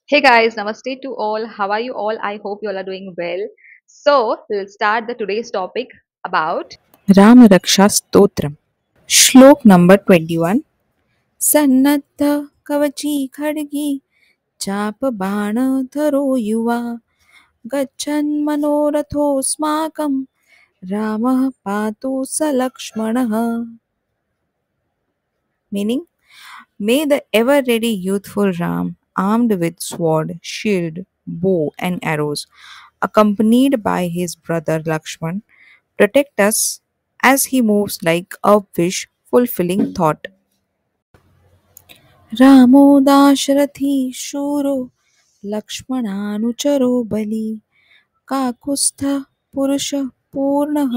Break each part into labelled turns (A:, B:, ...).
A: Hey guys, namaste to all. How are you all? I hope you all are doing well. So, we'll start the today's topic about
B: Rama Raksha Stotram. Shlok number 21. Sannadha Kavachi Khadgi Chap Bana Tharo Yuva Gachan Manoratho Smakam Ramah Patu Salakshmanaha. Meaning, may the ever ready youthful Ram, armed with sword, shield, bow, and arrows, accompanied by his brother Lakshman, protect us as he moves like a wish fulfilling thought. रामो दाशरथी शूरो लक्ष्मणानुचरो बली काकुत्स्थः पुरुषः पूर्णः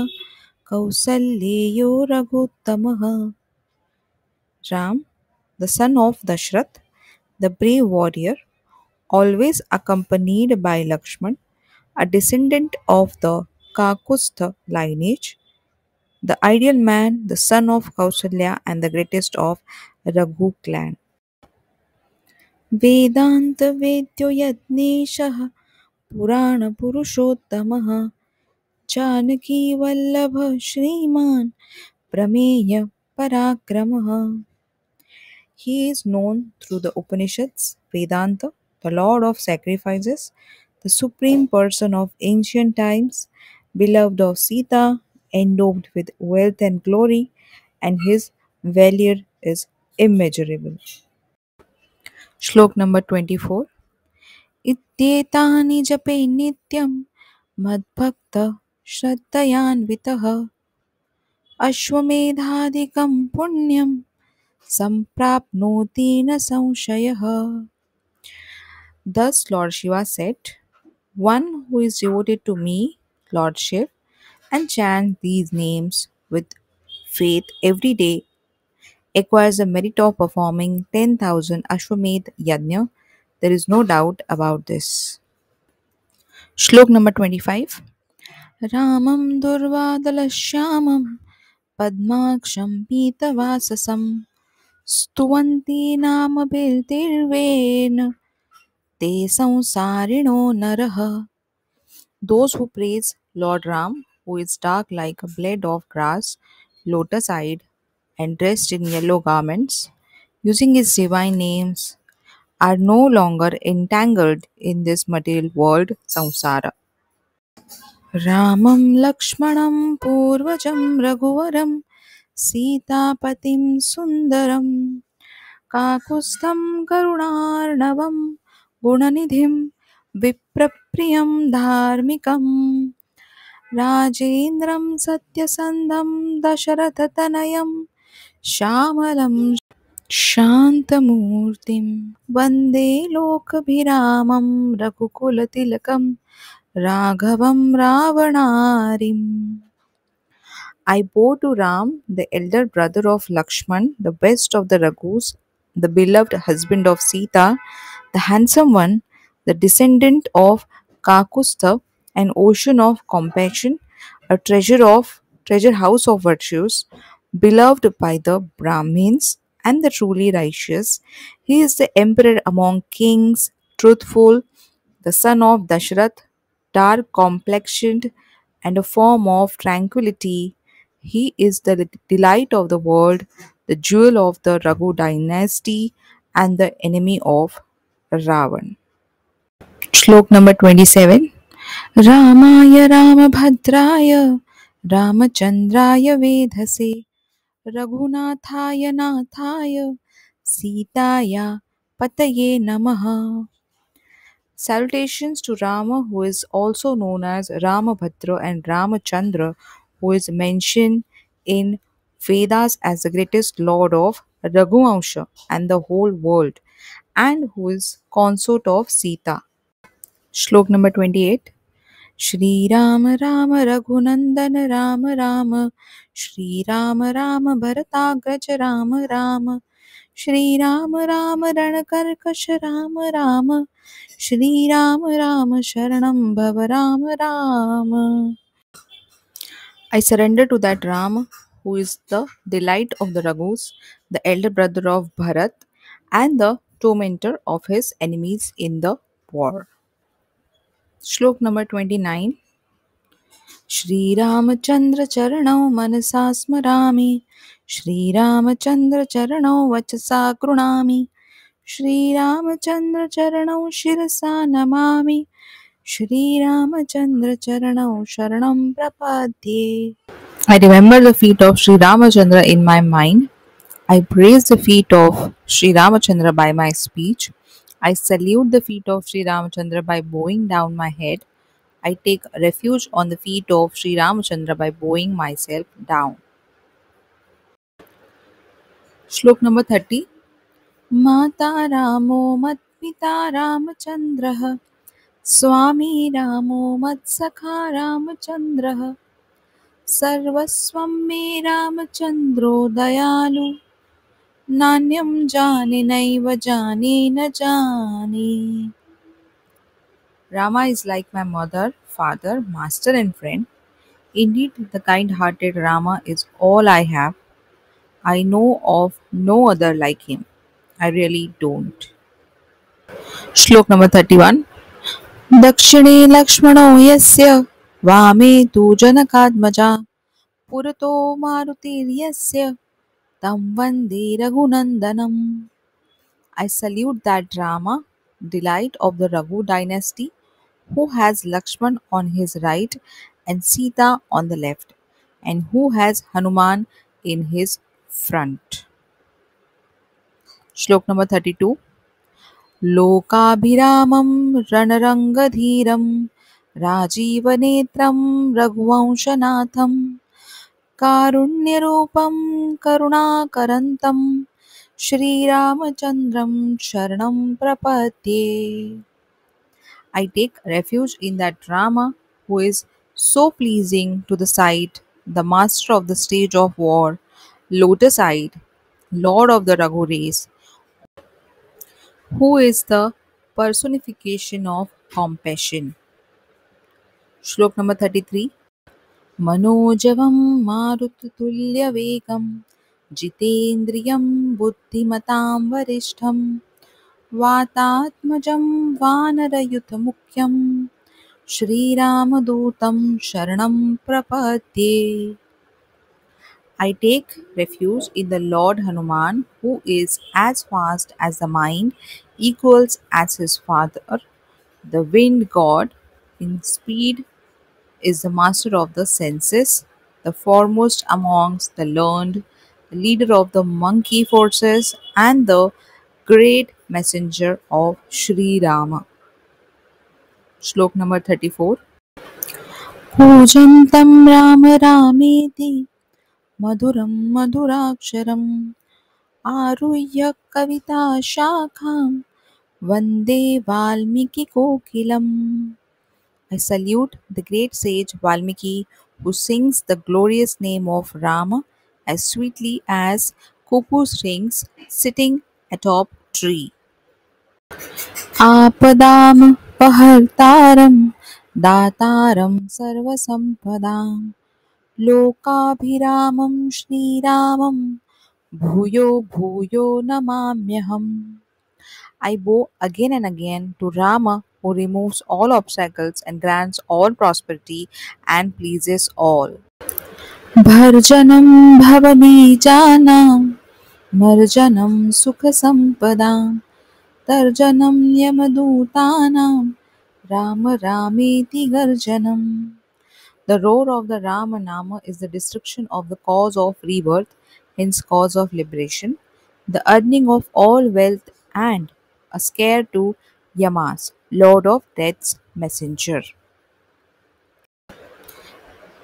B: कौसल्येयो रघुत्तमः. Ram, the son of Dashrath, the brave warrior, always accompanied by Lakshman, a descendant of the Kakustha lineage, the ideal man, the son of Kausalya and the greatest of Raghu clan. वेदान्तवेद्यो यज्ञेशः पुराणपुरुषोत्तमः जानकीवल्लभः श्रीमान् प्रमेय पराक्रमः. He is known through the Upanishads, Vedanta, the Lord of sacrifices, the supreme person of ancient times, beloved of Sita, endowed with wealth and glory, and his valor is immeasurable. Shlok number 24. इत्येतानि जपे नित्यं मद्भक्तः श्रद्धयान्वितः अश्वमेधादिकं पुण्यं सम्प्राप्नोति न संशयः. Thus Lord Shiva said, one who is devoted to me, Lord Shiv, and chants these names with faith every day acquires the merit of performing 10,000 Ashwamedh Yajna. There is no doubt about this. Shlok number 25. रामं दुर्वादलश्यामं पद्माक्षं पीतवाससं स्तुवन्ति नामभिर्दिव्येन ते संसारिणो नरः. Those who praise Lord Ram, who is dark like a blade of grass, lotus eyed, and dressed in yellow garments, using his divine names, are no longer entangled in this material world, samsara. रामं लक्ष्मणं पूर्वजं रघुवरं सीतापतिं सुन्दरं काकुत्स्थं करुणार्णवं गुणनिधिं विप्रप्रियं धार्मिकं राजेन्द्रं सत्यसन्धं दशरथतनयं श्यामलं शान्तमूर्तिं वन्दे लोकभिरामं रघुकुलतिलकं राघवं रावणारिम्. I bow to Ram, the elder brother of Lakshman, the best of the Raghus, the beloved husband of Sita, the handsome one, the descendant of Kakustha, an ocean of compassion, a treasure house of virtues, beloved by the Brahmins and the truly righteous. He is the emperor among kings, truthful, the son of Dashrath, dark complexioned, and a form of tranquility. He is the delight of the world, the jewel of the Raghu dynasty, and the enemy of Ravan. Shlok number 27. Ramaya Ramabhadraya Ramachandraya Vedhase Raghunathaye Nathaye Sitaya Pataye Namaha. Salutations to Rama, who is also known as Ramabhadra, and Ramachandra, who is mentioned in Vedas as the greatest lord of Raghuvansha and the whole world, and who is consort of Sita. Shlok number 28. Shri Rama Rama Raghunandan Rama Rama Shri Rama Rama Bharatagraj Rama Rama Shri Rama Rama Ranakarkash Rama Rama Shri Rama Rama Sharanam Bhava Rama Rama. I surrender to that Rama who is the delight of the Raghus, the elder brother of Bharat, and the tormentor of his enemies in the war. Shlok number 29. Shri Ramachandra Charanau Manasa Smarami Shri Ramachandra Charanau Vachasa Krunami Shri Ramachandra Charanau Shirasa Namami Shri Ramachandra Charanau Sharanam Prapadye. I remember the feet of Sri Ramachandra in my mind. I praise the feet of Sri Ramachandra by my speech. I salute the feet of Sri Ramachandra by bowing down my head. I take refuge on the feet of Sri Ramachandra by bowing myself down. Shlok number 30. Mata Ramo Mat Pita Ramachandraha Swami Ramo Mat Sakha Ramachandraha Sarvaswam Me Ramachandro Dayalu Nanyam Jani Naiva Jani Na Jani. Rama is like my mother, father, master, and friend. Indeed, the kind hearted Rama is all I have. I know of no other like him. I really don't. Shlok number 31. Dakshine Lakshmano Yasya Vame Tu Janakatmaja Purato Marutir Yasya Tam Vande Raghunandanam. I salute that Rama, delight of the Raghu dynasty, who has Lakshman on his right and Sita on the left, and who has Hanuman in his front. Shlok number 32. Lokabhiramam Ranarangadhiram Rajivanetram Raghuvanshanatham Karunyarupam Karunakarantam Shri Ramachandram Sharanam Prapadye. I take refuge in that Rama who is so pleasing to the sight, the master of the stage of war, lotus eyed, lord of the Raghu race, who is the personification of compassion. Shlok number 33. Manojavam Marutulya Jitendriyam Buddhimatam Varishtham Vatatmajam Vanarayuthamukyam Shri Ramadutam Sharanam Prapadye. I take refuge in the Lord Hanuman, who is as fast as the mind, equals as his father, the wind god, in speed is the master of the senses, the foremost amongst the learned, the leader of the monkey forces, and the great messenger of Sri Rama. Shlok number 34. Kujantam Rama Rameti Madhuram Madhuraksharam Aruhya Kavita Shakham Vande Valmiki Kokilam. I salute the great sage Valmiki who sings the glorious name of Rama as sweetly as cuckoo sings sitting atop tree. Apadam Pahartaram Dataram Sarvasampadam Lokabhiramam Shriramam Bhuyo Bhuyo Namamyaham. I bow again and again to Rama who removes all obstacles and grants all prosperity and pleases all. Bharjanam Bhavabijanam Marjanam Sukhasampadam Tarjanam Yamadutanam Rama Rameti Garjanam. The roar of the Rama Nama is the destruction of the cause of rebirth, hence cause of liberation, the earning of all wealth and a scare to Yamas, Lord of Death's messenger.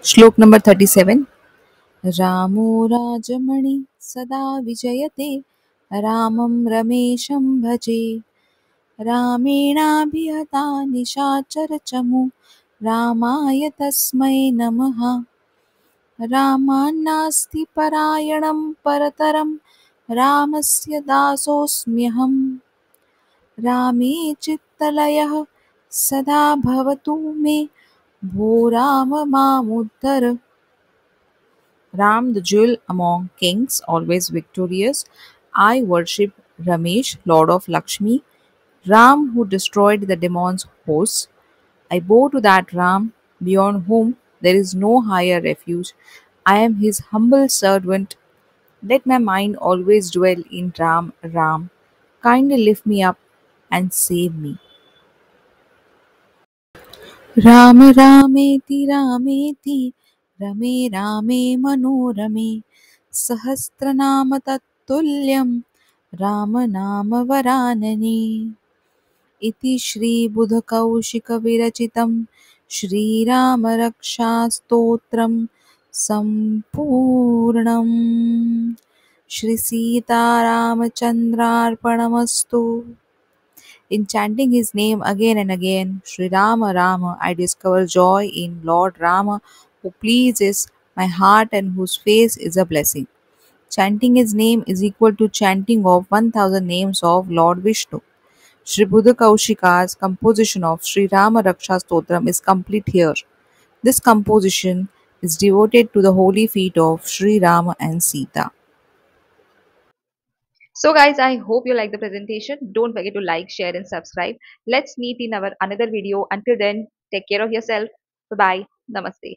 B: Shlok number 37. Ramo Rajamani Sada Vijayate Ramam Ramesham Bhaje Ramena Nishachar Chamu Ramaya Tasmai Namaha रामान्नास्ति परायणं परतरं रामस्य दासोऽस्म्यहम् रामे चित्तलयः सदा भवतु मे भो Ram मामुद्धर. Ram, the jewel among kings, always victorious, I worship Ramesh, Lord of Lakshmi, Ram who destroyed the demon's hosts. I bow to that Ram, beyond whom there is no higher refuge. I am his humble servant. Let my mind always dwell in Ram, Ram. Kindly lift me up and save me. Ram रामेति रामेति रमे रामे मनोरमे सहस्रनाम तत्तुल्यं रामनामवरानने इति श्रीबुधकौशिकविरचितं श्रीरामरक्षास्तोत्रं सम्पूर्णम् श्रीसीतारामचन्द्रार्पणमस्तु. In chanting his name again and again, Sri Rama Rama, I discover joy in Lord Rama, who pleases my heart and whose face is a blessing. Chanting his name is equal to chanting of 1000 names of Lord Vishnu. Sri Buddha Kaushika's composition of Sri Rama Raksha Stotram is complete here. This composition is devoted to the holy feet of Sri Rama and Sita.
A: So guys, I hope you like the presentation. Don't forget to like, share and subscribe. Let's meet in our another video. Until then, take care of yourself. Bye bye. Namaste.